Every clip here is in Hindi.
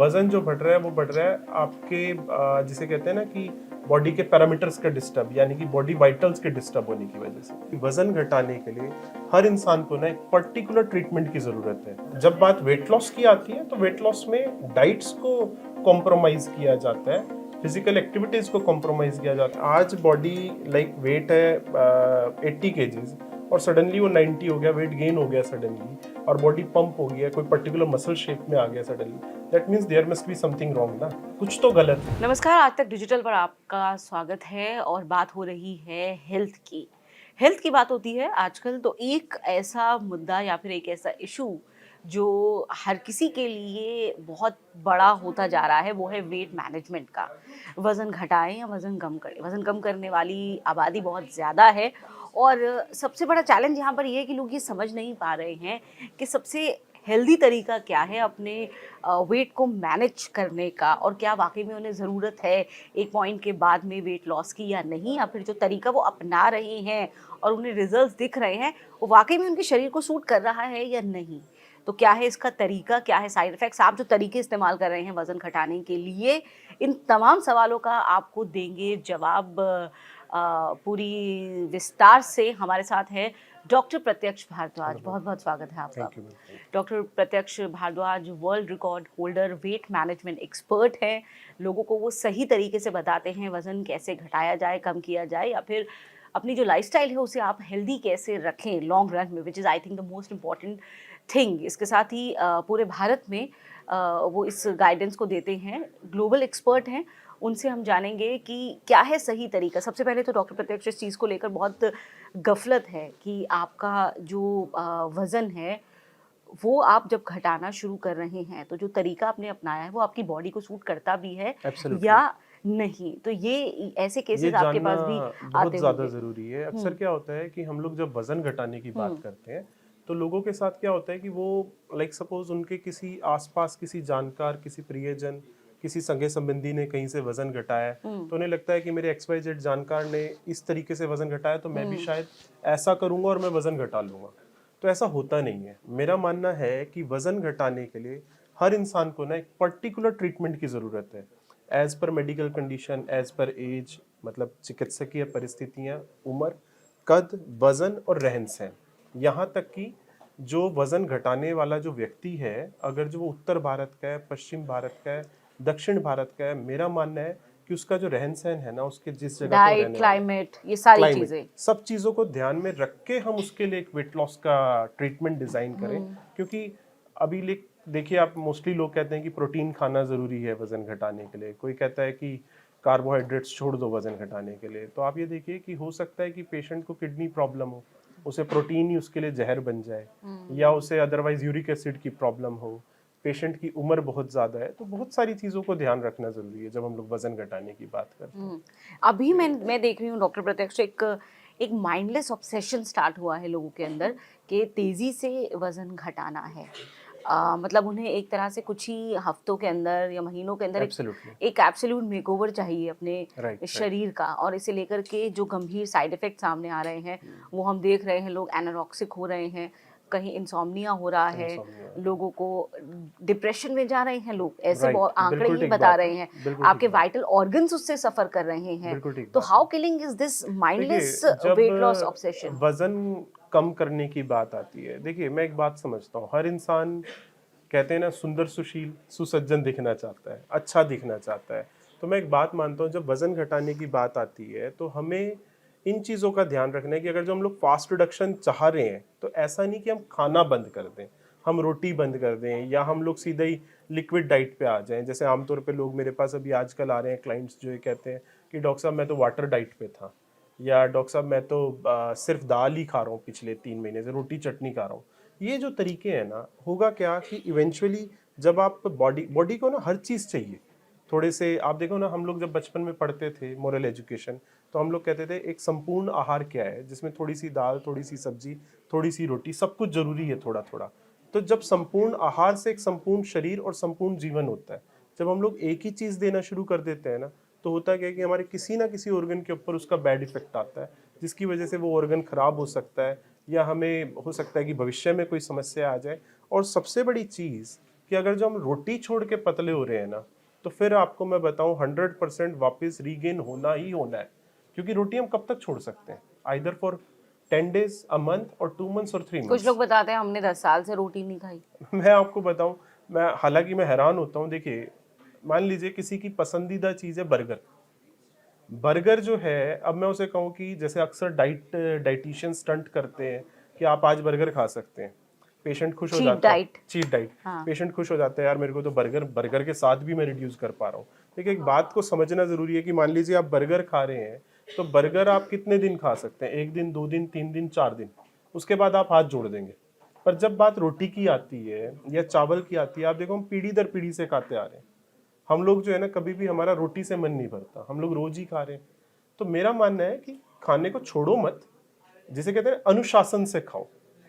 वजन जो बढ़ रहा है वो बढ़ रहा है आपके जिसे कहते हैं ना कि बॉडी के पैरामीटर्स का डिस्टर्ब, यानी कि बॉडी वाइटल्स के डिस्टर्ब होने की वजह से। वजन घटाने के लिए हर इंसान को ना एक पर्टिकुलर ट्रीटमेंट की जरूरत है। जब बात वेट लॉस की आती है तो वेट लॉस में डाइट्स को कॉम्प्रोमाइज किया जाता है, फिजिकल एक्टिविटीज को कॉम्प्रोमाइज किया जाता है। आज बॉडी लाइक वेट है 80 केजीज और सडनली वो 90 हो गया, वेट गेन हो गया सडनली, और बॉडी पंप हो गया, कोई पर्टिकुलर मसल शेप में आ गया suddenly, that means there must be something wrong ना, कुछ तो गलत है। नमस्कार, आज तक डिजिटल पर आपका स्वागत है और बात हो रही है हेल्थ की। हेल्थ की बात होती है आजकल तो एक ऐसा मुद्दा या फिर एक ऐसा इशू जो हर किसी के लिए बहुत बड़ा होता जा रहा है, वो है वेट मैनेजमेंट का। वज़न घटाएं या वज़न कम करें। वज़न कम करने वाली आबादी बहुत ज़्यादा है और सबसे बड़ा चैलेंज यहाँ पर ये है कि लोग ये समझ नहीं पा रहे हैं कि सबसे हेल्दी तरीका क्या है अपने वेट को मैनेज करने का, और क्या वाकई में उन्हें ज़रूरत है एक पॉइंट के बाद में वेट लॉस की या नहीं, या फिर जो तरीका वो अपना रहे हैं और उन्हें रिजल्ट्स दिख रहे हैं वो वाकई में उनके शरीर को सूट कर रहा है या नहीं। तो क्या है इसका तरीका, क्या है साइड इफ़ेक्ट्स, आप जो तरीके इस्तेमाल कर रहे हैं वज़न घटाने के लिए, इन तमाम सवालों का आपको देंगे जवाब पूरी विस्तार से। हमारे साथ है डॉक्टर प्रत्यक्ष भारद्वाज। बहुत बहुत स्वागत है आपका। Thank you. Doctor Pratyaksh Bhardwaj world record holder, weight management expert हैं। लोगों को वो सही तरीके से बताते हैं वज़न कैसे घटाया जाए, कम किया जाए, या फिर अपनी जो लाइफस्टाइल है उसे आप हेल्दी कैसे रखें लॉन्ग रन में, which is I think the most important thing. इसके साथ ही पूरे भारत में वो इस गाइडेंस को देते हैं, ग्लोबल एक्सपर्ट हैं। उनसे हम जानेंगे कि क्या है सही तरीका। सबसे पहले तो डॉक्टर प्रत्यक्ष इस चीज़ को लेकर बहुत गफलत है कि आपका जो वज़न है वो आप जब घटाना शुरू कर रहे हैं तो जो तरीका आपने अपनाया है वो आपकी बॉडी को सूट करता भी है एब्सोल्युटली। या नहीं। तो ये ऐसे ये केसेस आपके जानना पास भी बहुत आते ज़्यादा होंगे। ज़रूरी है। अक्सर हुँ, क्या होता है कि हम लोग जब वज़न घटाने की बात हुँ, करते हैं, तो लोगों के साथ क्या होता है कि वो लाइक सपोज़ उनके किसी आस-पास किसी जानकार, किसी प्रियजन, किसी सगे-संबंधी ने कहीं से वज़न घटाया है, हुँ, तो उन्हें लगता है कि मेरे XYZ जानकार ने इस तरीके से वज़न घटाया तो मैं भी हुँ, शायद ऐसा करूँगा और मैं वज़न घटा लूँगा। तो ऐसा होता नहीं है। मेरा मानना है कि वज़न घटाने के लिए हर इंसान को ना एक पर्टिकुलर ट्रीटमेंट की ज़रूरत है। As per medical condition, as per age, मतलब चिकित्सकीय परिस्थितियाँ, उम्र, कद, वजन और रहन सहन। यहाँ तक कि जो वजन घटाने वाला जो व्यक्ति है, अगर जो वो उत्तर भारत का है, पश्चिम भारत का है, दक्षिण भारत का है, मेरा मानना है कि उसका जो रहन सहन है ना, उसके जिस जगह पे वो डाइट, रहने वाला है, क्लाइमेट, ये सारी क्लाइमेट, चीज़ें। सब चीज़ों को ध्यान में रख के हम उसके लिए एक वेट लॉस का ट्रीटमेंट डिज़ाइन करें। हुँ, क्योंकि अभी देखिए, आप मोस्टली लोग कहते हैं कि प्रोटीन खाना ज़रूरी है वज़न घटाने के लिए, कोई कहता है कि कार्बोहाइड्रेट्स छोड़ दो वज़न घटाने के लिए। तो आप ये देखिए कि हो सकता है कि पेशेंट को किडनी प्रॉब्लम हो, उसे प्रोटीन ही उसके लिए जहर बन जाए, या उसे अदरवाइज यूरिक एसिड की प्रॉब्लम हो, पेशेंट की उम्र बहुत ज़्यादा है। तो बहुत सारी चीज़ों को ध्यान रखना ज़रूरी है जब हम लोग वज़न घटाने की बात करते हैं। हुँ। अभी मैं देख रही हूँ डॉक्टर प्रत्यक्ष, एक एक माइंडलेस ऑब्सेशन स्टार्ट हुआ है लोगों के अंदर कि तेज़ी से वज़न घटाना है। मतलब उन्हें एक तरह से कुछ ही हफ्तों के अंदर या महीनों के अंदर एक एब्सोल्युटली। एक एब्सोल्यूट मेकओवर चाहिए अपने राइट, राइट। शरीर का, और इसे लेकर के जो गंभीर साइड इफ़ेक्ट सामने आ रहे हैं, वो हम देख रहे हैं। लोग एनोरेक्सिक हो रहे हैं, कहीं इंसोम्निया हो रहा है, इंसोम्निया। लोगों को डिप्रेशन में जा रहे हैं लोग, ऐसे राइट, आंकड़े बिल्कुल ही ठीक बता बात है। रहे हैं। बिल्कुल ठीक आपके बात वाइटल ऑर्गन्स उससे सफ़र कर रहे है। हैं। बिल्कुल ठीक तो बात है। हाउ किलिंग इज़ दिस देखिए, माइंडलेस जब वेट लॉस ऑब्सेशन? वज़न कम करने की बात आती है, देखिए मैं एक बात समझता हूँ, हर इंसान कहते हैं ना सुंदर, सुशील, सुसज्जन दिखना चाहता है, अच्छा दिखना चाहता है। तो मैं एक बात मानता हूँ, जब वज़न घटाने की बात आती है तो हमें इन चीज़ों का ध्यान रखना है कि अगर जो हम लोग फास्ट रिडक्शन चाह रहे हैं, तो ऐसा नहीं कि हम खाना बंद कर दें, हम रोटी बंद कर दें, या हम लोग सीधे ही लिक्विड डाइट पे आ जाएं। जैसे आमतौर पे लोग मेरे पास अभी आजकल आ रहे हैं क्लाइंट्स, जो ये कहते हैं कि डॉक्टर साहब मैं तो वाटर डाइट पे था, या डॉक्टर साहब मैं तो सिर्फ दाल ही खा रहा हूँ, पिछले 3 महीने से रोटी चटनी खा रहा हूँ। ये जो तरीके हैं ना, होगा क्या कि इवेंचुअली जब आप बॉडी बॉडी को ना हर चीज़ चाहिए। थोड़े से आप देखो ना, हम लोग जब बचपन में पढ़ते थे मोरल एजुकेशन, तो हम लोग कहते थे एक संपूर्ण आहार क्या है, जिसमें थोड़ी सी दाल, थोड़ी सी सब्जी, थोड़ी सी रोटी, सब कुछ जरूरी है थोड़ा थोड़ा। तो जब संपूर्ण आहार से एक संपूर्ण शरीर और संपूर्ण जीवन होता है, जब हम लोग एक ही चीज़ देना शुरू कर देते हैं ना, तो होता क्या है कि हमारे किसी ना किसी ऑर्गन के ऊपर उसका बैड इफेक्ट आता है, जिसकी वजह से वो ऑर्गन खराब हो सकता है, या हमें हो सकता है कि भविष्य में कोई समस्या आ जाए। और सबसे बड़ी चीज़ कि अगर जो हम रोटी छोड़ के पतले हो रहे हैं ना, तो फिर आपको मैं बताऊं 100% वापस रीगेन होना ही होना है, क्योंकि रोटी हम कब तक छोड़ सकते हैं, either for 10 days, a month और 2 months और 3 कुछ months। लोग बताते हैं हमने 10 साल से रोटी नहीं खाई। मैं आपको बताऊं, मैं हालांकि मैं हैरान होता हूं, देखिए मान लीजिए किसी की पसंदीदा चीज है बर्गर। बर्गर जो है, अब मैं उसे कहूँ कि जैसे अक्सर डाइटिशियन स्टंट करते हैं कि आप आज बर्गर खा सकते हैं, पेशेंट खुश हो चीट जाता है, डाइट। Cheat diet. हाँ। पेशेंट खुश हो जाता है, यार मेरे को तो बर्गर बर्गर के साथ भी मैं रिड्यूस कर पा रहा हूँ। देखिए एक बात को समझना जरूरी है कि मान लीजिए आप बर्गर खा रहे हैं, तो बर्गर आप कितने दिन खा सकते हैं, 1 दिन, 2 दिन, 3 दिन, 4 दिन, उसके बाद आप हाथ जोड़ देंगे। पर जब बात रोटी की आती है या चावल की आती है, आप देखो हम पीढ़ी दर पीढ़ी से खाते आ रहे हैं। हम लोग जो है ना, कभी भी हमारा रोटी से मन नहीं भरता, हम लोग रोज ही खा रहे हैं। तो मेरा मानना है कि खाने को छोड़ो मत, जिसे कहते हैं अनुशासन से खाओ,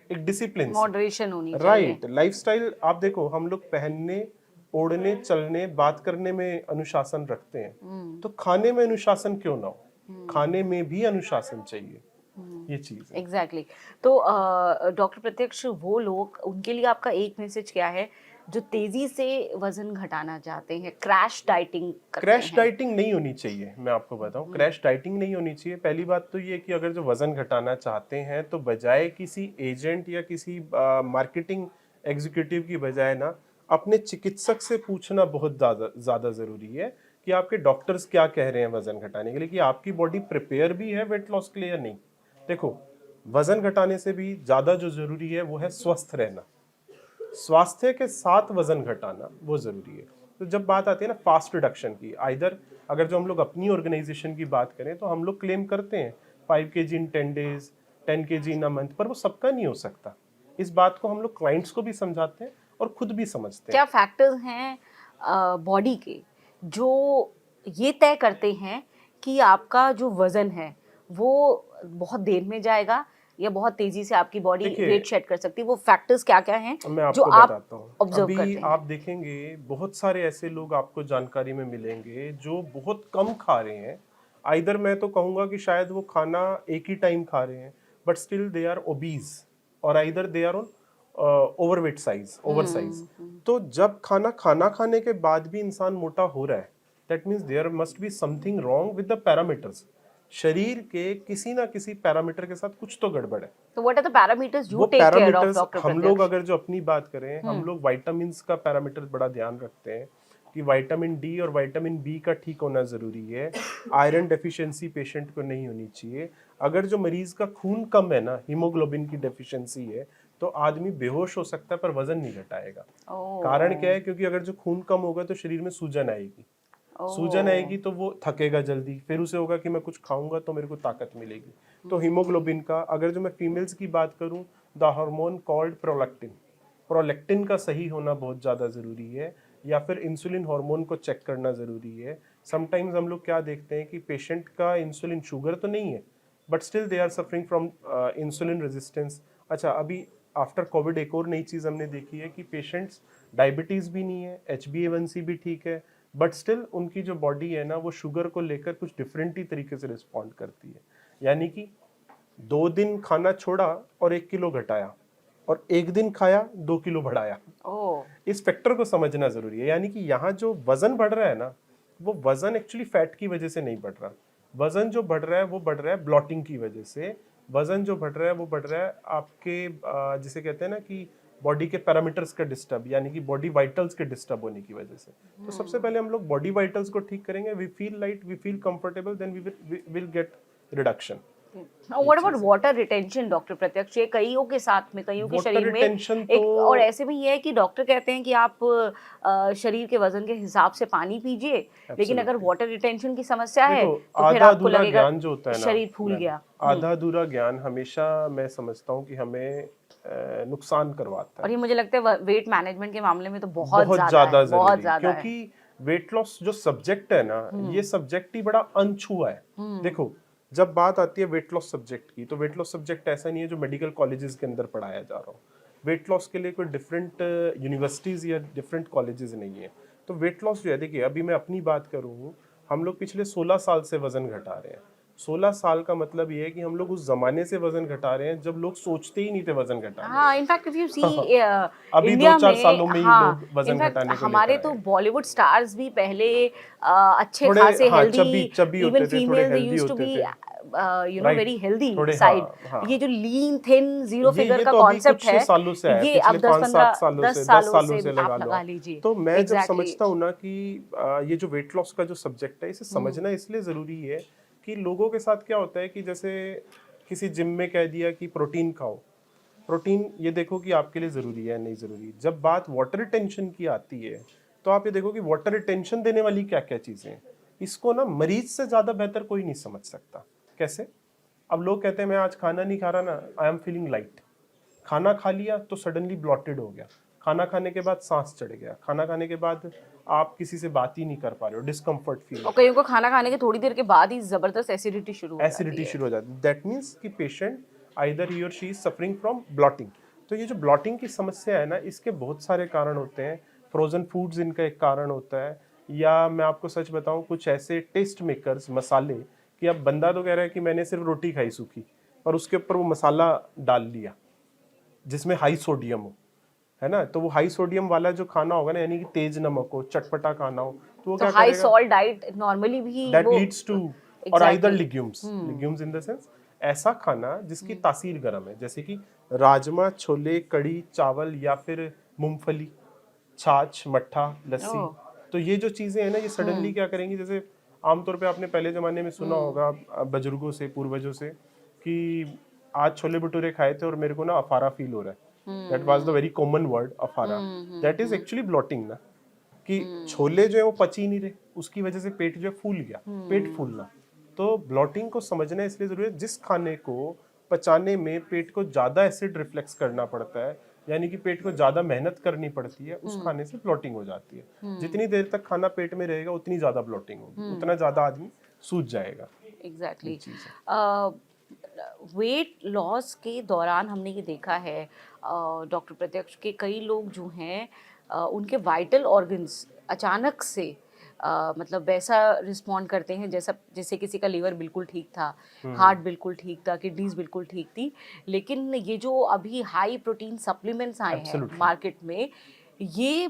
एक डिसिप्लिन से। मॉडरेशन होनी चाहिए। राइट, लाइफस्टाइल आप देखो, हम लोग पहनने, ओढ़ने, चलने, बात करने में अनुशासन रखते हैं, तो खाने में अनुशासन क्यों ना हो, खाने में भी अनुशासन चाहिए, ये चीज है। एग्जैक्टली तो डॉक्टर प्रत्यक्ष, वो लोग, उनके लिए आपका एक मैसेज क्या है जो तेजी से वजन घटाना चाहते हैं, क्रैश डाइटिंग करते क्रैश हैं? डाइटिंग नहीं होनी चाहिए, मैं आपको बताऊं, क्रैश डाइटिंग नहीं होनी चाहिए। पहली बात तो ये कि अगर जो वजन घटाना चाहते हैं, तो बजाय किसी एजेंट या किसी मार्केटिंग एग्जीक्यूटिव की बजाय ना, अपने चिकित्सक से पूछना बहुत ज्यादा जरूरी है कि आपके डॉक्टर्स क्या कह रहे हैं वजन घटाने के लिए, कि आपकी बॉडी प्रिपेयर भी है वेट लॉस के लिए या नहीं। देखो, वजन घटाने से भी ज्यादा जो जरूरी है वो है स्वस्थ रहना, स्वास्थ्य के साथ वजन घटाना वो जरूरी है। तो जब बात आती है ना फास्ट रिडक्शन की, आइदर अगर जो हम लोग अपनी ऑर्गेनाइजेशन की बात करें, तो हम लोग क्लेम करते हैं 5 kg in 10 days, 10 kg in a month, पर वो सबका नहीं हो सकता। इस बात को हम लोग क्लाइंट्स को भी समझाते हैं और खुद भी समझते हैं। क्या फैक्टर्स हैं बॉडी के जो ये तय करते हैं कि आपका जो वजन है वो बहुत देर में जाएगा या बहुत तेजी से आपकी बॉडी देखिए, वेट शेड कर सकती है? वो फैक्टर्स क्या क्या हैं मैं जो आपको आप बताता हूँ। ऑब्जर्व अभी करते हैं? आप देखेंगे बहुत सारे ऐसे लोग आपको जानकारी में मिलेंगे जो बहुत कम खा रहे हैं। आइदर मैं तो कहूंगा कि शायद वो खाना एक ही टाइम खा रहे हैं, but still they are obese, और either they are on overweight size, over size. तो जब खाना खाना खाने के बाद भी इंसान मोटा हो रहा है, that means there must be something wrong with the parameters. शरीर के किसी ना किसी पैरामीटर के साथ कुछ तो गड़बड़ है। तो what are the parameters you वो take care of, parameters, doctor हम लोग प्रत्यक्ष? अगर जो अपनी बात करें, हम लोग विटामिन्स का पैरामीटर बड़ा ध्यान रखते हैं कि विटामिन डी और विटामिन बी का ठीक होना जरूरी है। आयरन डेफिशिएंसी पेशेंट को नहीं होनी चाहिए। अगर जो मरीज का खून कम है ना, हीमोग्लोबिन की डेफिशिएंसी है, तो आदमी बेहोश हो सकता है पर वजन नहीं घटाएगा। कारण क्या है? क्योंकि अगर जो खून कम होगा तो शरीर में सूजन आएगी, सूजन आएगी तो वो थकेगा जल्दी, फिर उसे होगा कि मैं कुछ खाऊंगा तो मेरे को ताकत मिलेगी। तो हीमोग्लोबिन का, अगर जो मैं फीमेल्स की बात करूं, the hormone called prolactin, prolactin का सही होना बहुत ज़्यादा ज़रूरी है, या फिर इंसुलिन हार्मोन को चेक करना ज़रूरी है। समटाइम्स हम लोग क्या देखते हैं कि पेशेंट का इंसुलिन, शुगर तो नहीं है, but still they are suffering from insulin resistance. अच्छा, अभी आफ्टर कोविड एक और नई चीज़ हमने देखी है कि पेशेंट्स, डायबिटीज़ भी नहीं है, HbA1c भी ठीक है, बट स्टिल उनकी जो बॉडी है ना, वो शुगर को लेकर कुछ डिफरेंट ही तरीके से रिस्पॉन्ड करती है। यानी कि 2 दिन खाना छोड़ा और 1 किलो घटाया, और 1 दिन खाया 2 किलो बढ़ाया। इस फैक्टर को समझना जरूरी है। यानी कि यहाँ जो वजन बढ़ रहा है ना, वो वजन एक्चुअली फैट की वजह से नहीं बढ़ रहा। वजन जो बढ़ रहा है वो बढ़ रहा है ब्लॉटिंग की वजह से। वजन जो बढ़ रहा है वो बढ़ रहा है आपके जिसे कहते हैं ना कि बॉडी के पैरामीटर्स का डिस्टर्ब, यानी कि बॉडी वाइटल्स के डिस्टर्ब होने की वजह से। तो सबसे पहले हम लोग बॉडी वाइटल्स को ठीक करेंगे, we feel light, we feel comfortable, then we will get reduction. What about water retention, doctor Pratyaksh? ये कईयों के साथ में, कईयों के वाटर शरीर में रिटेंशन एक, तो, और ऐसे में ये है कि डॉक्टर कहते हैं कि आप शरीर के वजन के हिसाब से पानी पीजिए, लेकिन अगर Absolutely. वाटर रिटेंशन की समस्या है देखो, तो फिर आधा आपको अधूरा लगेगा ज्ञान जो होता है ना, शरीर फूल मैम, गया। आधा अधूरा ज्ञान हमेशा मैं समझता हूँ कि हमें नुकसान करवाता और है। ये मुझे लगता है वेट मैनेजमेंट के मामले में तो बहुत बहुत ज्यादा ज्यादा है, बहुत जरूरी, ज्यादा है। क्योंकि वेट लॉस जो सब्जेक्ट है ना, ये सब्जेक्ट ही बड़ा अनछुआ है। देखो, जब बात आती है वेट लॉस सब्जेक्ट की, तो वेट लॉस सब्जेक्ट ऐसा नहीं है जो मेडिकल कॉलेजेस के अंदर पढ़ाया जा रहा हो। वेट लॉस के लिए कोई डिफरेंट यूनिवर्सिटीज या डिफरेंट कॉलेजेस नहीं है। तो वेट लॉस जो है, देखिए अभी मैं अपनी बात करूँ, हम लोग पिछले 16 साल से वजन घटा रहे हैं। 16 साल का मतलब ये है कि हम लोग उस जमाने से वजन घटा रहे हैं जब लोग सोचते ही नहीं थे वजन घटाने हाँ, इनफैक्ट इफ यू सी अभी इंडिया 2-4 में, सालों में ही हाँ, लोग वजन इनफैक्ट घटाने को हमारे लेकर तो आए हैं। बॉलीवुड स्टार्स भी पहले अच्छे थोड़े खासे हाँ हेल्दी, चबी इवन होते थे, थोड़े female they healthy used to होते बी थे, you know right, very healthy थोड़े साइड। हाँ ये जो लीन थिन जीरो फिगर ये का तो अभी कॉन्सेप्ट कुछ है, सालों से है, ये पिछले अब 5-7 सालों 10 से, 10 सालों सालों से से लगा आप लो लगा आप। लीजिए। तो मैं जब एग्जैक्टली। समझता हूँ ना कि ये जो वेट लॉस का जो सब्जेक्ट है इसे समझना इसलिए ज़रूरी है कि लोगों के साथ क्या होता है कि जैसे किसी जिम में कह दिया कि प्रोटीन खाओ, प्रोटीन ये देखो कि आपके लिए ज़रूरी है नहीं ज़रूरी। जब बात वाटर रिटेंशन की आती है तो आप ये देखो कि वाटर रिटेंशन देने वाली क्या क्या चीज़ें हैं। इसको ना मरीज से ज़्यादा बेहतर कोई नहीं समझ सकता। कैसे? अब लोग कहते हैं मैं आज खाना नहीं खा रहा ना, आई एम फीलिंग लाइट। खाना खा लिया तो सडनली ब्लॉटेड हो गया, खाना खाने के बाद सांस चढ़ गया, खाना खाने के बाद आप किसी से बात ही नहीं कर पा रहे हो, डिस्कम्फर्ट फील और होता कईयों को खाना खाने के थोड़ी देर के बाद ही जबरदस्त एसिडिटी शुरू हो है, जाती एसिडिटी है। शुरू हो जाती है। दैट मीन्स कि पेशेंट आइदर ही और she is suffering from blotting. तो ये जो ब्लॉटिंग की समस्या है ना, इसके बहुत सारे कारण होते हैं। फ्रोजन फूड्स इनका एक कारण होता है, या मैं आपको सच बताऊं कुछ ऐसे टेस्ट मेकर्स मसाले कि अब बंदा तो कह रहा है कि मैंने सिर्फ रोटी खाई सूखी, पर उसके ऊपर वो मसाला डाल लिया जिसमें हाई सोडियम हो, है ना। तो वो हाई सोडियम वाला जो खाना होगा ना, यानी कि तेज नमक हो, चटपटा खाना हो, तो वो तो क्या हाई करेगा, सॉल्ट डाइट नॉर्मली भी दैट वो लीड्स टू और either exactly. Legumes in the sense ऐसा खाना जिसकी तासीर गर्म है, जैसे कि राजमा, छोले, कड़ी चावल, या फिर मूंगफली, छाछ, मट्ठा, लस्सी। ओह। तो ये जो चीजें हैं ना, ये सडनली क्या करेंगी, जैसे आमतौर पे आपने पहले जमाने में सुना होगा बुजुर्गों से, पूर्वजों से, कि आज छोले भटूरे खाए थे और मेरे को ना अफारा फील हो रहा है। That was the very common word अफारा। दैट इज एक्चुअली ब्लॉटिंग ना, कि छोले जो है वो पच ही नहीं रहे, उसकी वजह से पेट जो है फूल गया, पेट फूलना। तो ब्लॉटिंग को समझना इसलिए जरूरी है, जिस खाने को पचाने में पेट को ज्यादा एसिड रिफ्लेक्स करना पड़ता है, यानी कि पेट को ज्यादा मेहनत करनी पड़ती है, उस खाने से ब्लॉटिंग हो जाती है। जितनी देर तक खाना पेट में रहेगा उतनी ज्यादा ब्लॉटिंग होगी, उतना ज्यादा आदमी सूज जाएगा। ये एग्जैक्टली। चीज है। वेट लॉस के दौरान हमने ये देखा है डॉक्टर प्रत्यक्ष के कई लोग जो हैं उनके वाइटल ऑर्गन्स अचानक से मतलब वैसा रिस्पॉन्ड करते हैं जैसा, जैसे किसी का लीवर बिल्कुल ठीक था, हार्ट बिल्कुल ठीक था, किडनीज बिल्कुल ठीक थी, लेकिन ये जो अभी हाई प्रोटीन सप्लीमेंट्स आए हैं एब्सोल्युटली। मार्केट में, ये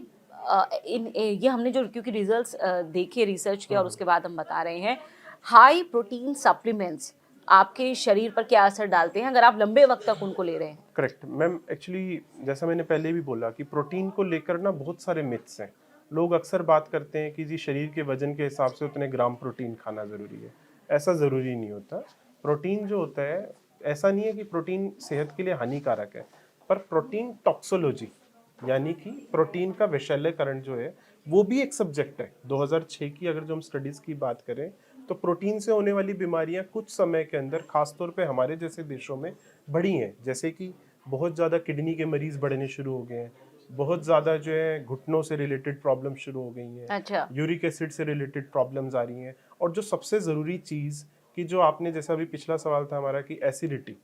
ये हमने जो क्योंकि रिजल्ट्स देखे, रिसर्च किया और उसके बाद हम बता रहे हैं, हाई प्रोटीन सप्लीमेंट्स आपके शरीर पर क्या असर डालते हैं अगर आप लंबे वक्त तक उनको ले रहे हैं? करेक्ट मैम, एक्चुअली जैसा मैंने पहले भी बोला कि प्रोटीन को लेकर ना बहुत सारे मिथ्स हैं। लोग अक्सर बात करते हैं कि जी शरीर के वजन के हिसाब से उतने ग्राम प्रोटीन खाना ज़रूरी है। ऐसा ज़रूरी नहीं होता। प्रोटीन जो होता है, ऐसा नहीं है कि प्रोटीन सेहत के लिए हानिकारक है, पर प्रोटीन टॉक्सोलॉजी यानी कि प्रोटीन का वैशल्यकरण जो है वो भी एक सब्जेक्ट है। 2006 की अगर जो हम स्टडीज़ की बात करें तो प्रोटीन से होने वाली बीमारियां कुछ समय के अंदर खासतौर पे हमारे जैसे देशों में बढ़ी हैं। जैसे कि बहुत ज़्यादा किडनी के मरीज बढ़ने शुरू हो गए हैं, बहुत ज़्यादा जो है घुटनों से रिलेटेड प्रॉब्लम शुरू हो गई हैं, अच्छा। यूरिक एसिड से रिलेटेड प्रॉब्लम्स आ रही हैं, और जो सबसे ज़रूरी चीज़ कि जो आपने जैसा अभी पिछला सवाल था हमारा कि एसिडिटी,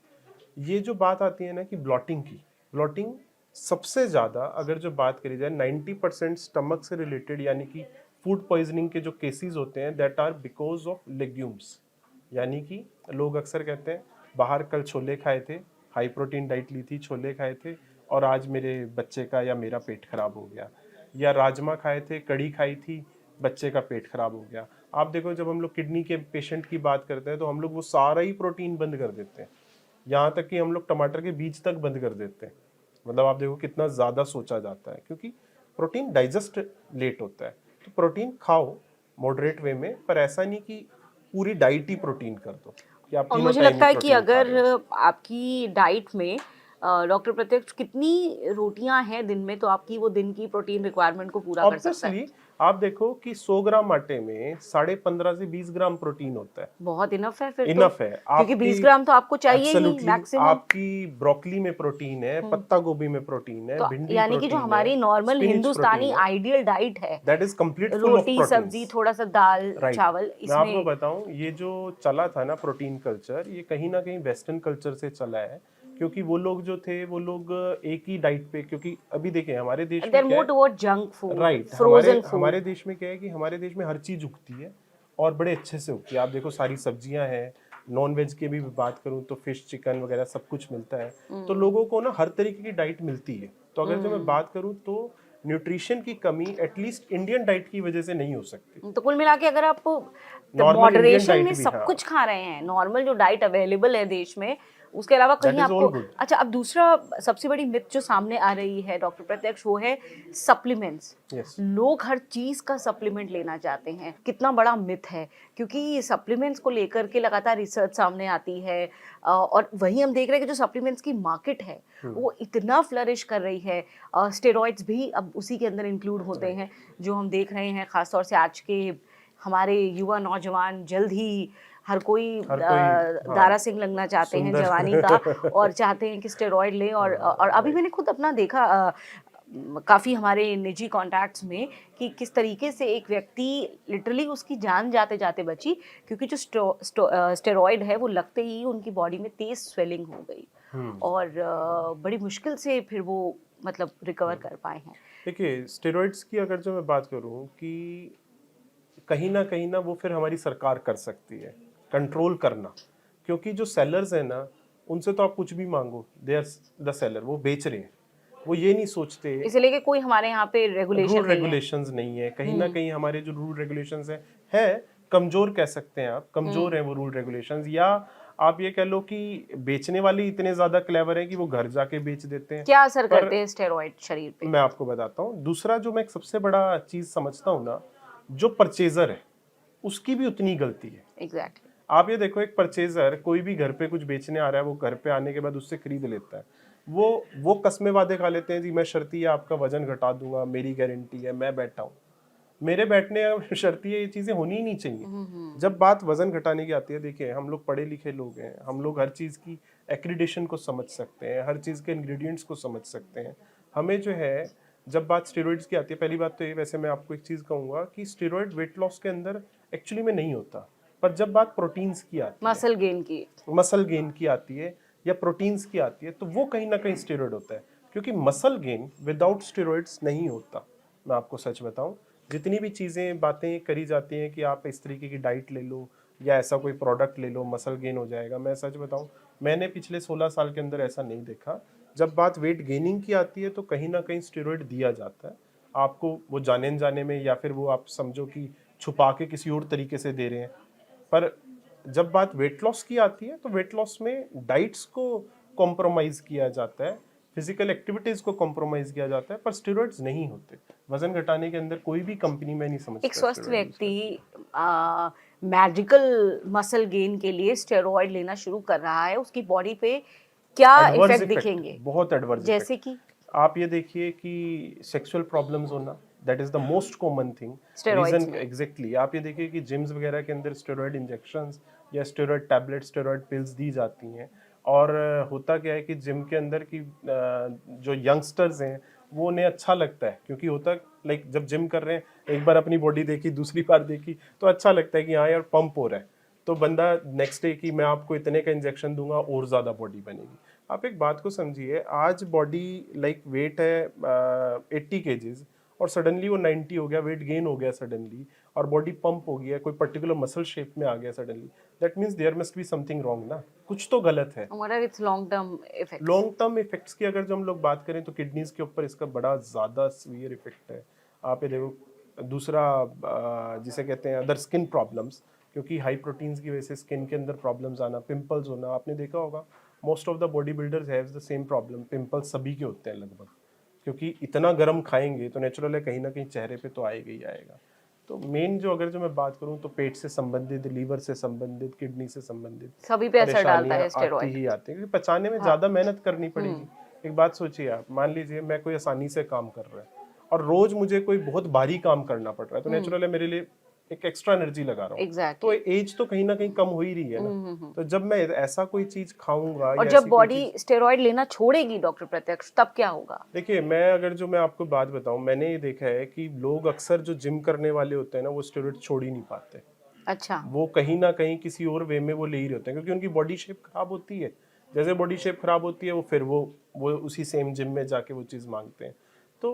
ये जो बात आती है ना कि ब्लॉटिंग की, ब्लॉटिंग सबसे ज़्यादा अगर जो बात करी जाए 90% स्टमक से रिलेटेड, यानी कि फूड पॉइजनिंग के जो केसेस होते हैं that are because of legumes. यानी कि लोग अक्सर कहते हैं बाहर कल छोले खाए थे, हाई प्रोटीन डाइट ली थी, छोले खाए थे और आज मेरे बच्चे का या मेरा पेट खराब हो गया, या राजमा खाए थे, कड़ी खाई थी, बच्चे का पेट खराब हो गया। आप देखो जब हम लोग किडनी के पेशेंट की बात करते हैं तो हम लोग वो सारा ही प्रोटीन बंद कर देते हैं, यहाँ तक कि हम लोग टमाटर के बीज तक बंद कर देते हैं। मतलब आप देखो कितना ज़्यादा सोचा जाता है, क्योंकि प्रोटीन डाइजेस्ट लेट होता है। तो प्रोटीन खाओ मॉडरेट वे में, पर ऐसा नहीं कि पूरी डाइट ही प्रोटीन कर दो कि आप और तीनों मुझे टाइम ही लगता है कि प्रोटीन खा अगर रहे हो। आपकी डाइट में डॉक्टर प्रत्यक्ष कितनी रोटियां हैं दिन में, तो आपकी वो दिन की प्रोटीन रिक्वायरमेंट को पूरा कर सकता है। ऑब्वियसली आप देखो कि 100 ग्राम आटे में 15.5 से 20 ग्राम प्रोटीन होता है। बहुत इनफ है फिर तो, इनफ है क्योंकि आपकी, 20 ग्राम तो आपको चाहिए ही एब्सोल्युटली। मैक्सिमम। आपकी ब्रोकली में प्रोटीन है, पत्ता गोभी में प्रोटीन है, तो भिंडी यानी कि जो प्रोटीन है, हमारी नॉर्मल स्पिनच हिंदुस्तानी प्रोटीन है, आइडियल डाइट है, that is complete full of roti proteins. सब्जी थोड़ा सा दाल राइट। चावल, मैं आपको इसमें बताऊं, ये जो चला था ना प्रोटीन कल्चर, ये कहीं ना कहीं वेस्टर्न कल्चर से चला है। क्योंकि वो लोग जो थे वो लोग एक ही डाइट पे, क्योंकि अभी देखें हमारे देश देयर में क्या मोर है, toward junk food, right, frozen हमारे फूड। देश में क्या है कि हमारे देश में हर चीज उगती है और बड़े अच्छे से उगती है। आप देखो सारी सब्जियां हैं, नॉन वेज की भी बात करूं तो फिश चिकन वगैरह सब कुछ मिलता है, तो लोगों को ना हर तरीके की डाइट मिलती है। तो अगर जो मैं बात करूं तो न्यूट्रिशन की कमी एटलीस्ट इंडियन डाइट की वजह से नहीं हो सकती। तो कुल मिला के अगर आप नॉर्मल इंडियन मॉडरेशन में डाइट भी, सब हाँ, कुछ खा रहे हैं, नॉर्मल जो डाइट अवेलेबल है देश में, उसके अलावा दैट कहीं इज आपको ऑल गुड। अच्छा। अब दूसरा सबसे बड़ी मिथ जो सामने आ रही है डॉक्टर प्रत्यक्ष, वो है सप्लीमेंट्स। यस, लोग हर चीज का सप्लीमेंट लेना चाहते हैं, कितना बड़ा मिथ है, क्योंकि सप्लीमेंट्स को लेकर के लगातार रिसर्च सामने आती है और वहीं हम देख रहे हैं कि जो सप्लीमेंट्स की मार्केट है वो इतना फ्लरिश कर रही है। स्टेरॉइड्स भी अब उसी के अंदर इंक्लूड होते हैं, जो हम देख रहे हैं खासतौर से आज के हमारे युवा नौजवान। जल्द ही हर कोई हर कोई, हाँ, दारा सिंह लगना चाहते हैं सुंदर जवानी का और चाहते हैं कि स्टेरॉइड लें। और अभी मैंने खुद अपना देखा काफ़ी हमारे निजी कॉन्टैक्ट्स में कि किस तरीके से एक व्यक्ति लिटरली उसकी जान जाते जाते बची, क्योंकि जो स्टेरॉइड है वो लगते ही उनकी बॉडी में तेज स्वेलिंग हो गई और बड़ी मुश्किल से फिर वो मतलब रिकवर कर पाए हैं। देखिए स्टेरॉइड्स की अगर जो मैं बात करूं कि कहीं ना वो फिर हमारी सरकार कर सकती है कंट्रोल करना, क्योंकि जो सेलर्स हैं ना उनसे तो आप कुछ भी मांगो, दे आर द सेलर, वो बेच रहे हैं, वो ये नहीं सोचते। इसलिए कि कोई हमारे यहाँ पे रेगुलेशन रूल नहीं है। रेगुलेशंस नहीं है, कहीं ना कहीं हमारे जो रूल रेगुलेशंस है कमजोर कह सकते हैं आप, कमजोर है वो रूल रेगुलेशंस। या आप ये कह लो कि बेचने वाले इतने ज्यादा क्लेवर हैं कि वो घर जाके बेच देते हैं। क्या असर करते हैं स्टेरॉइड शरीर पे? मैं आपको बताता हूँ। दूसरा जो मैं एक सबसे बड़ा चीज समझता हूँ ना, जो परचेजर है उसकी भी उतनी गलती है। एग्जैक्टली। आप ये देखो, एक परचेजर कोई भी घर पे कुछ बेचने आ रहा है, वो घर पे आने के बाद उससे खरीद लेता है, वो कस्मे वादे खा लेते हैं जी मैं शर्ती आपका वजन घटा दूंगा, मेरी गारंटी है, मैं बैठा हूँ। मेरे बैठने शर्ती है, ये चीजें होनी ही नहीं चाहिए। जब बात वजन घटाने की आती है, देखिए हम लोग पढ़े लिखे लोग हैं, हम लोग हर चीज की एक्रीडेशन को समझ सकते हैं, हर चीज के इंग्रेडिएंट्स को समझ सकते हैं। हमें जो है, जब बात स्टेरॉइड्स की आती है, पहली बात तो ये, वैसे मैं आपको एक चीज कहूंगा कि स्टेरॉइड वेट लॉस के अंदर एक्चुअली में नहीं होता। पर जब बात प्रोटीन्स की आती है, मसल गेन की आती है या प्रोटीन्स की आती है, तो वो कहीं ना कहीं स्टेरॉइड होता है, क्योंकि मसल गेन विदाउट स्टेरॉइड्स नहीं होता। मैं आपको सच बताऊं, जितनी भी चीज़ें बातें करी जाती हैं कि आप इस तरीके की डाइट ले लो या ऐसा कोई प्रोडक्ट ले लो मसल गेन हो जाएगा, मैं सच बताऊं मैंने पिछले 16 साल के अंदर ऐसा नहीं देखा। जब बात वेट गेनिंग की आती है तो कहीं ना कहीं स्टेरॉइड दिया जाता है आपको, वो जाने अनजाने में, या फिर वो आप समझो कि छुपा के किसी और तरीके से दे रहे हैं। पर जब बात वेट लॉस की आती है तो वेट लॉस में डाइट्स को कॉम्प्रोमाइज किया जाता है, फिजिकल एक्टिविटीज को कॉम्प्रोमाइज किया जाता है, पर स्टेरॉइड्स नहीं होते। वजन घटाने के अंदर कोई भी कंपनी में नहीं समझता एक स्वस्थ steroid व्यक्ति मैजिकल मसल गेन के लिए स्टेरॉइड लेना शुरू कर रहा है, उसकी बॉडी पे क्या एडवर्स इफेक्ट इफेक्ट, दिखेंगे? बहुत एडवर्स जैसे इफेक्ट। कि आप ये देखिए कि सेक्सुअल प्रॉब्लम्स होना, that is the most common thing steroids reason. में। एग्जैक्टली, आप ये देखिए कि जिम्स वगैरह के अंदर स्टेरॉइड इंजेक्शंस या स्टेरॉइड टैबलेट, स्टेरॉइड पिल्स दी जाती हैं। और होता क्या है कि जिम के अंदर की जो यंगस्टर्स हैं वो उन्हें अच्छा लगता है, क्योंकि होता लाइक जब जिम कर रहे हैं, एक बार अपनी बॉडी देखी, दूसरी बार देखी, तो अच्छा लगता है कि हाँ यार पंप हो रहा है, तो बंदा नेक्स्ट डे की मैं आपको इतने का इंजेक्शन दूंगा और ज़्यादा बॉडी बनेगी। आप एक बात को समझिए, आज बॉडी लाइक वेट है 80 केजीज और सडनली वो 90 हो गया, वेट गेन हो गया सडनली, और बॉडी पंप हो गया, कोई पर्टिकुलर मसल शेप में आ गया suddenly, that means there must be something wrong ना, कुछ तो गलत है। What are its long term effects? Long term effects की अगर जो हम लोग बात करें तो किडनीज के ऊपर इसका बड़ा ज़्यादा सीवियर इफेक्ट है। आप ये देखो, दूसरा जिसे कहते हैं अदर स्किन प्रॉब्लम्स, क्योंकि हाई प्रोटीन्स की वजह से स्किन के अंदर प्रॉब्लम्स आना, पिंपल्स होना, आपने देखा होगा most of the body builders have the same problem, pimples सभी के होते हैं लगभग, क्योंकि इतना गर्म खाएंगे तो नेचुरल है कहीं ना कहीं चेहरे पे तो आएगा ही आएगा। तो मेन जो अगर जो मैं बात करूं तो पेट से संबंधित, लीवर से संबंधित, किडनी से संबंधित सभी पे असर डालता है परेशानियां आती स्टेरॉइड। ही आती है, क्योंकि पचाने में ज्यादा मेहनत करनी पड़ेगी। एक बात सोचिए आप, मान लीजिए मैं कोई आसानी से काम कर रहा है और रोज मुझे कोई बहुत भारी काम करना पड़ रहा है, तो नेचुरल है मेरे लिए एक एक्स्ट्रा एनर्जी लगा रहा हूँ। तो एज तो कहीं ना कहीं कम हो ही रही है ना। तो जब मैं ऐसा कोई चीज खाऊंगा और या जब ऐसी कोई बॉडी चीज, स्टेरॉइड लेना छोड़ेगी डॉक्टर प्रत्यक्ष, तब क्या होगा? देखिए मैं अगर जो मैं आपको बात बताऊं, मैंने ये देखा है कि लोग अक्सर जो जिम करने वाले होते हैं ना, वो स्टेरॉइड छोड़ ही नहीं पाते। अच्छा। वो कहीं ना कहीं किसी और वे में वो ले ही रहे होते हैं, क्योंकि उनकी बॉडी शेप खराब होती है। जैसे बॉडी शेप खराब होती है, वो फिर वो उसी सेम जिम में जाके वो चीज़ मांगते हैं। तो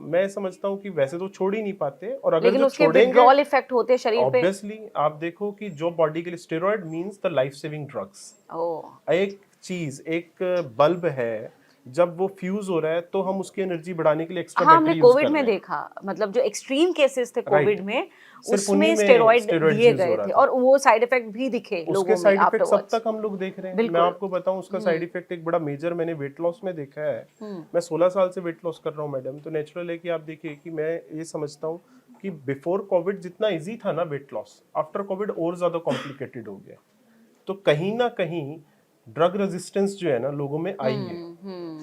मैं समझता हूँ कि वैसे तो छोड़ ही नहीं पाते, और अगर लेकिन जो उसके छोड़ेंगे विड्रॉल इफेक्ट होते हैं शरीर पे। ऑब्वियसली आप देखो कि जो बॉडी के लिए steroid means the life saving drugs. Oh. एक चीज, एक बल्ब है, जब वो फ्यूज हो रहा है तो हम उसकी एनर्जी बढ़ाने के लिए एक्स्ट्रा हाँ, हमने बैटरी यूज कोविड कर में रहे हैं। देखा, मतलब जो एक्सट्रीम केसेस थे राइट, कोविड में, सिर्फ उन्हीं उसमें में स्टेरॉइड स्टेरॉइड्स दिए यूज हो गए रहा थे था। और वो साइड इफेक्ट भी दिखे उसके लोगों में साइड इफेक्ट्स अब आफ्टरवर्ड्स। तक हम लोग देख रहे हैं। मैं बिल्कुल। आपको बताऊं, उसका साइड इफेक्ट एक बड़ा मेजर मैंने वेट लॉस में देखा है। मैं 16 साल से वेट लॉस कर रहा हूं मैडम, तो नेचुरल है कि आप देखिए कि मैं ये समझता हूं कि बिफोर कोविड जितना इजी था ना वेट लॉस, आफ्टर कोविड और ज्यादा कॉम्प्लिकेटेड हो गया। तो कहीं ना कहीं ड्रग रेजिस्टेंस जो है ना लोगों में आई है।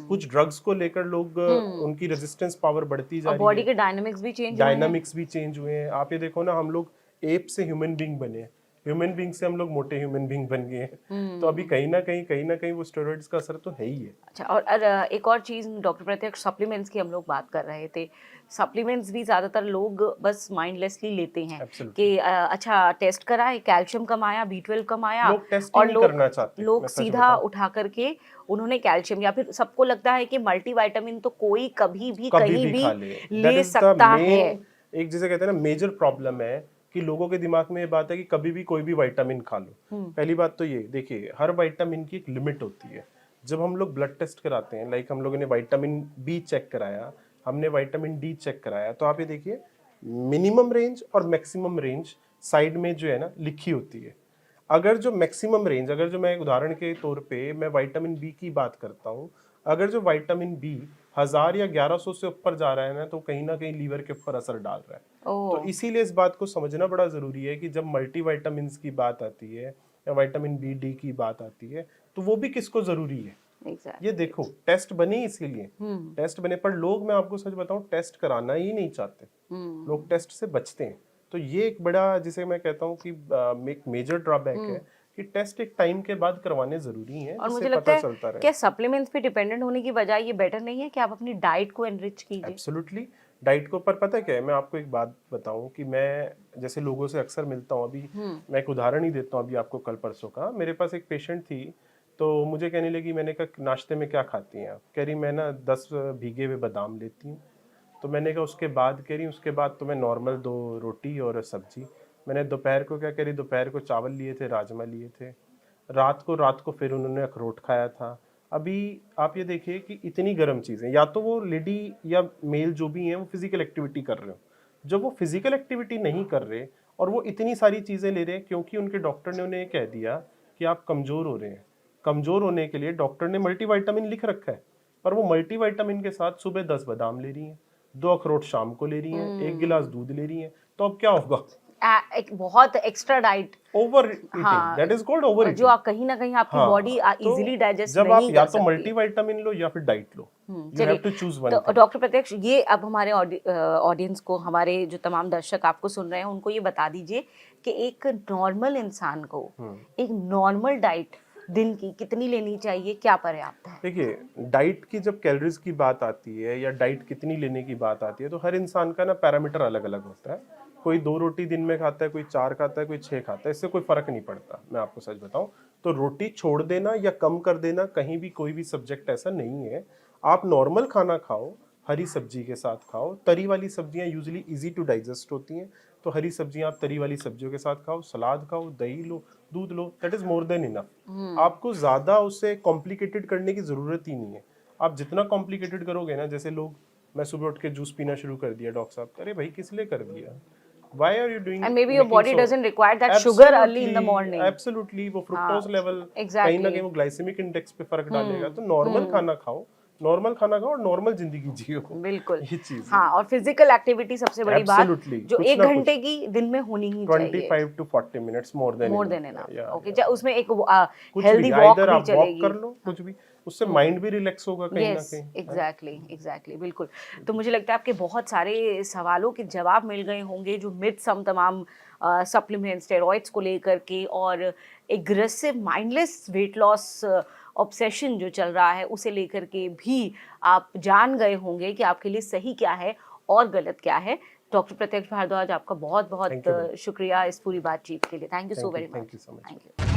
कुछ ड्रग्स को लेकर लोग उनकी रेजिस्टेंस पावर बढ़ती जा और रही बॉडी है, के डायनामिक्स भी चेंज हुए हैं। डायनामिक्स भी चेंज हुए हैं। आप ये देखो ना, हम लोग एप से ह्यूमन बीइंग बने, ह्यूमन बीइंग से हम लोग मोटे ह्यूमन बीइंग बन गए हैं। तो अभी कहीं ना कहीं वो स्टेरॉइड्स का असर तो है ही है। अच्छा, और एक और चीज़ डॉक्टर प्रत्यक्ष, सप्लीमेंट्स की हम लोग बात कर रहे थे। सप्लीमेंट्स भी ज़्यादातर लोग बस माइंडलेसली लेते हैं एब्सोल्युटली, कि अच्छा टेस्ट कराए, कैल्शियम कम आया, B12 कम आया, लोग टेस्ट ही और नहीं लोग करना चाहते, लोग मैं सच सीधा बताऊं। उठा करके उन्होंने कैल्शियम, या फिर सबको लगता है कि मल्टीविटामिन तो कोई कभी भी कभी कहीं भी भी खा ले, दैट ले इज द सकता है। मेन, एक जिसे कहते हैं ना मेजर प्रॉब्लम है कि लोगों के दिमाग में ये बात है कि कभी भी कोई भी विटामिन खा लो। पहली बात तो ये देखिए, हर विटामिन की एक लिमिट होती है। जब हम लोग ब्लड टेस्ट कराते हैं, लाइक हम लोगों ने विटामिन बी चेक कराया, हमने विटामिन डी चेक कराया, तो आप ये देखिए मिनिमम रेंज और मैक्सिमम रेंज साइड में जो है ना लिखी होती है। अगर जो मैक्सिमम रेंज, अगर जो मैं उदाहरण के तौर पे मैं विटामिन बी की बात करता हूँ, अगर जो विटामिन बी 1000 या 1100 से ऊपर जा रहा है ना, तो कहीं ना कहीं लीवर के ऊपर असर डाल रहा है। तो ओह। इसीलिए इस बात को समझना बड़ा जरूरी है कि जब मल्टीविटामिन्स की बात आती है या विटामिन बी डी की बात आती है, तो वो भी किसको जरूरी है। ये देखो, टेस्ट बने इसीलिए, टेस्ट बने, पर लोग, मैं आपको सच बताऊं, टेस्ट कराना ही नहीं चाहते, लोग टेस्ट से बचते हैं। तो ये एक बड़ा, जिसे मैं कहता हूँ कि एक मेजर ड्रॉबैक है कि टेस्ट एक टाइम के बाद करवाने जरूरी हैं, और जिससे मुझे लगता पता है चलता रहे। क्या सप्लीमेंट्स पे डिपेंडेंट होने की बजाय ये बेटर नहीं है कि आप अपनी डाइट को एनरिच कीजिए? एब्सोल्युटली, डाइट के ऊपर पता है क्या है, मैं आपको एक बात बताऊं कि मैं जैसे लोगों से अक्सर मिलता हूं, अभी मैं एक उदाहरण ही देता हूं अभी आपको, कल परसों का। मेरे पास एक पेशेंट थी, तो मुझे कहने लगी, मैंने कहा नाश्ते में क्या खाती हैं आप? कह रही मैं ना 10 भीगे हुए बादाम लेती हूँ। तो मैंने कहा उसके बाद? कह रही उसके बाद तो मैं नॉर्मल 2 रोटी और सब्जी। मैंने दोपहर को क्या, कह रही दोपहर को चावल लिए थे, राजमा लिए थे। रात को फिर उन्होंने अखरोट खाया था। अभी आप ये देखिए कि इतनी गर्म चीज़ें, या तो वो लेडी या मेल जो भी हैं वो फिजिकल एक्टिविटी कर रहे हो। जब वो फिजिकल एक्टिविटी नहीं कर रहे और वो इतनी सारी चीज़ें ले रहे हैं, क्योंकि उनके डॉक्टर ने उन्हें कह दिया कि आप कमज़ोर हो रहे हैं। कमज़ोर होने के लिए डॉक्टर ने मल्टीविटामिन लिख रखा है, पर वो मल्टीविटामिन के साथ सुबह 10 बादाम ले रही हैं, 2 अखरोट शाम को ले रही हैं, 1 गिलास दूध ले रही हैं। तो अब क्या होगा? एक बहुत एक्स्ट्रा डाइट। ओवर ईटिंग, हाँ, दैट इज कॉल्ड ओवर जो ईटिंग। आप कहीं ना कहीं आपकी बॉडी तो इजीली डाइजेस्ट जब आप नहीं या कर तो सकती है। मल्टीविटामिन लो या फिर डाइट लो, you have to choose one two thing. Doctor Pratyaksh, ये अब हमारे ऑडियंस को, हमारे जो तमाम दर्शक आपको सुन रहे हैं, उनको ये बता दीजिए कि एक नॉर्मल इंसान को एक नॉर्मल डाइट दिन की कितनी लेनी चाहिए, क्या पर्याप्त है? देखिए, डाइट की जब कैलोरीज की बात आती है या डाइट कितनी लेने की बात आती है, तो हर इंसान का ना पैरामीटर अलग अलग होता है। कोई 2 रोटी दिन में खाता है, कोई 4 खाता है, कोई 6 खाता है, इससे कोई फर्क नहीं पड़ता। मैं आपको सच बताऊं तो रोटी छोड़ देना या कम कर देना कहीं भी कोई भी सब्जेक्ट ऐसा नहीं है। आप नॉर्मल खाना खाओ, हरी सब्जी के साथ खाओ। तरी वाली सब्जियां यूजुअली इजी टू डाइजेस्ट होती हैं, तो हरी सब्जियां आप तरी वाली सब्जियों के साथ खाओ, सलाद खाओ, दही लो, दूध लो, that is more than enough. आपको ज्यादा उसे कॉम्प्लिकेटेड करने की जरूरत ही नहीं है। आप जितना कॉम्प्लिकेटेड करोगे ना, जैसे लोग, मैं सुबह उठ के जूस पीना शुरू कर दिया, डॉक्टर साहब, अरे भाई किस लिए कर दिया? Why are you doing? And maybe your making body so? doesn't require that sugar early in the morning. Absolutely, वो fructose level exactly. कहीं ना कहीं वो ग्लाइसेमिक इंडेक्स पे फर्क डालेगा। तो नॉर्मल खाना खाओ, नॉर्मल खाना खाओ और नॉर्मल जिंदगी जियो। बिल्कुल, ये चीज है। हाँ, और फिजिकल एक्टिविटी सबसे बड़ी बात, Absolutely, जो कुछ 1 ना घंटे की दिन में होनी ही चाहिए। 25 to 40 minutes more than enough. Yeah, okay, yeah. उसमें एक कुछ हेल्दी भी, वॉक either भी आप वॉक चलेगी। कर लो, कुछ भी, उससे माइंड भी रिलैक्स होगा कहीं ना यस, कहीं। एग्जैक्टली, बिल्कुल। तो मुझे लगता है आपके बहुत सारे सवालों के जवाब मिल गए होंगे, जो मिथ्स हम तमाम सप्लीमेंट्स, स्टेरॉइड्स को लेकर के, और aggressive mindless weight loss obsession जो चल रहा है उसे लेकर के भी आप जान गए होंगे कि आपके लिए सही क्या है और गलत क्या है। डॉक्टर प्रत्यक्ष भारद्वाज, आपका बहुत बहुत शुक्रिया इस पूरी बातचीत के लिए। Thank you so very much. Thank you so much. Thank you.